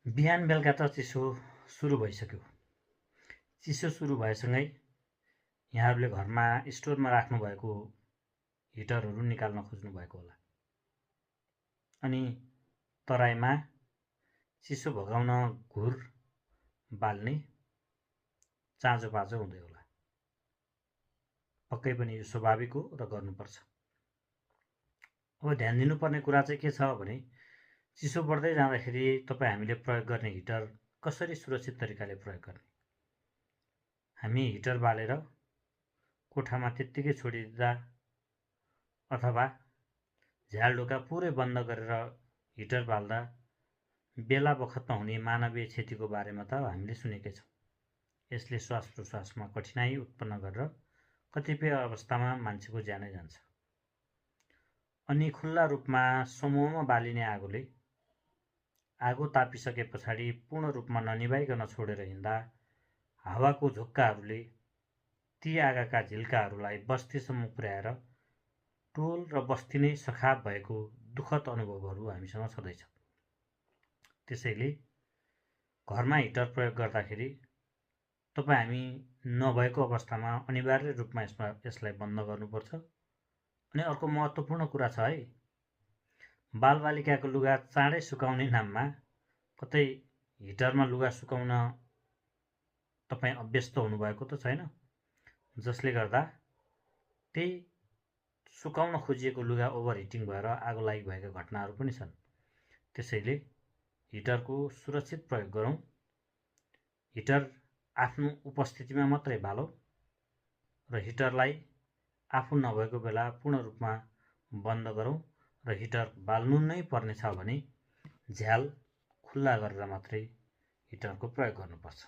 बिहान बेलुका त चिसो सुरु भइसक्यो। चिसो सुरु भएसँगै यहाँहरूले घरमा स्टोरमा राख्नुभएको हिटरहरू निकाल्न खोज्नु भएको होला। अनि तराईमा चिसो भगाउन घुर बाल्ने चाँजो पाँजो हुँदै होला। पक्कै पनि यो स्वाभाविक हो र गर्नुपर्छ। अब ध्यान दिनुपर्ने कुरा चाहिँ के छ भने चिसो बढ्दै जाँदाखेरि हामीले प्रयोग गर्ने हिटर कसरी सुरक्षित तरिकाले प्रयोग गर्ने। हामी हिटर बालेर कोठामा त्यत्तिकै छोडिदिँदा अथवा झ्याल ढोका पुरै बन्द गरेर हिटर बाल्दा बेला बखतमा हुने मानवीय क्षतिको बारेमा त हामीले सुनेकै छौँ। यसले श्वास प्रश्वासमा कठिनाइ उत्पन्न गरेर कतिपय अवस्थामा मान्छेको ज्यानै जान्छ। अनि खुल्ला रूपमा समूहमा बालिने आगोले आगो तापिसके पछाडि पूर्ण रूपमा ननिभाइकन छोडेर हिँड्दा हावाको झोक्काहरूले ती आगाका झिल्काहरूलाई बस्तीसम्म पुर्याएर टोल र बस्ती नै सखाप भएको दुःखद अनुभवहरू हामीसँग छँदैछ। त्यसैले घरमा हिटर प्रयोग गर्दाखेरि हामी नभएको अवस्थामा अनिवार्य रूपमा यसलाई बन्द गर्नुपर्छ। अनि अर्को महत्त्वपूर्ण कुरा छ है, बालबालिकाको लुगा चाँडै सुकाउने नाममा कतै हिटरमा लुगा सुकाउन तपाईँ अभ्यस्त हुनुभएको त छैन, जसले गर्दा त्यही सुकाउन खोजिएको लुगा ओभर हिटिङ भएर आगो लागि भएका घटनाहरू पनि छन्। त्यसैले हिटरको सुरक्षित प्रयोग गरौँ। हिटर आफ्नो उपस्थितिमा मात्रै बालौँ र हिटरलाई आफू नभएको बेला पूर्ण रूपमा बन्द गरौँ र हिटर बाल्नु नै पर्नेछ भने झ्याल खुल्ला गरेर मात्रै हिटरको प्रयोग गर्नुपर्छ।